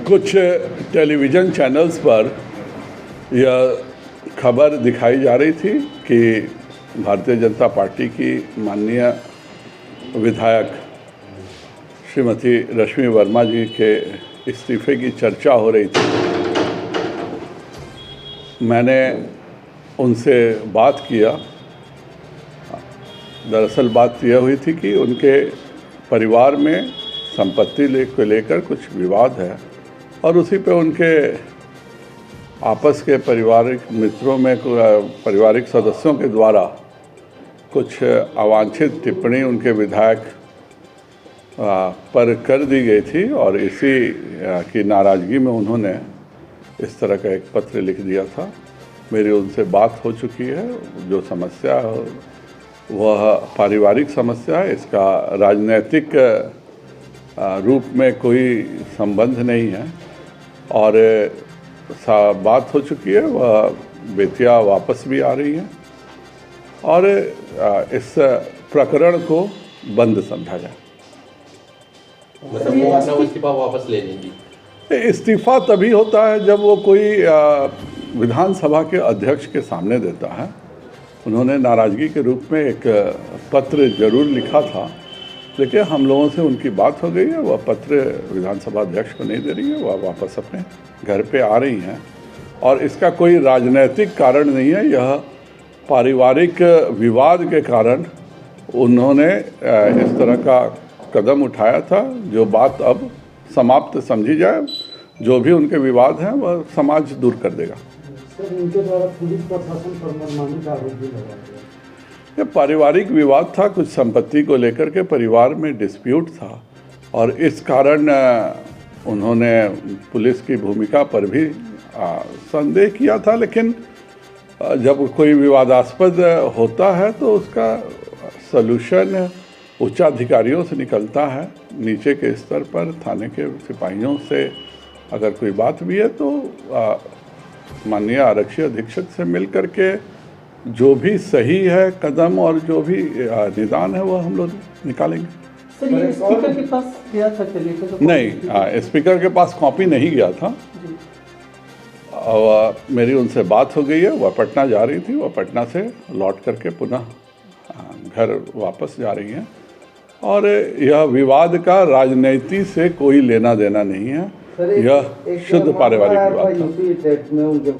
कुछ television channels पर यह खबर दिखाई जा रही थी कि भारतीय जनता पार्टी की माननीय विधायक श्रीमती रश्मि वर्मा जी के इस्तीफे की चर्चा हो रही थी। मैंने उनसे बात किया। दरअसल बात यह हुई थी कि उनके परिवार में संपत्ति को लेकर कुछ विवाद है और उसी पे उनके आपस के पारिवारिक मित्रों में पारिवारिक सदस्यों के द्वारा कुछ अवांछित टिप्पणी उनके विधायक पर कर दी गई थी और इसी की नाराज़गी में उन्होंने इस तरह का एक पत्र लिख दिया था। मेरी उनसे बात हो चुकी है। जो समस्या है वह पारिवारिक समस्या है, इसका राजनीतिक रूप में कोई संबंध नहीं है और बात हो चुकी है। वह बेटियां वापस भी आ रही हैं और इस प्रकरण को बंद समझा जाए। मतलब वो अपना इस्तीफा वापस ले लेंगी। इस्तीफा तभी होता है जब वो कोई विधानसभा के अध्यक्ष के सामने देता है। उन्होंने नाराज़गी के रूप में एक पत्र जरूर लिखा था, लेकिन हम लोगों से उनकी बात हो गई है। वह पत्र विधानसभा अध्यक्ष को नहीं दे रही है, वह वापस अपने घर पे आ रही हैं और इसका कोई राजनीतिक कारण नहीं है। यह पारिवारिक विवाद के कारण उन्होंने इस तरह का कदम उठाया था। जो बात अब समाप्त समझी जाए, जो भी उनके विवाद हैं वह समाज दूर कर देगा। सर, उनके द्वारा पुलिस प्रशासन पर मनमानी का आरोप भी लगाया गया। ये पारिवारिक विवाद था, कुछ संपत्ति को लेकर के परिवार में डिस्प्यूट था और इस कारण उन्होंने पुलिस की भूमिका पर भी संदेह किया था। लेकिन जब कोई विवादास्पद होता है तो उसका सलूशन उच्चाधिकारियों से निकलता है। नीचे के स्तर पर थाने के सिपाहियों से अगर कोई बात भी है तो माननीय आरक्षी अधीक्षक से मिल करके जो भी सही है कदम और जो भी निदान है वो हम लोग निकालेंगे। सर, ये स्पीकर के पास गया था तो नहीं, स्पीकर के पास कॉपी नहीं गया था और मेरी उनसे बात हो गई है। वह पटना जा रही थी, वह पटना से लौट करके पुनः घर वापस जा रही हैं और यह विवाद का राजनीति से कोई लेना देना नहीं है। यह शुद्ध पारिवारिक विवाद था।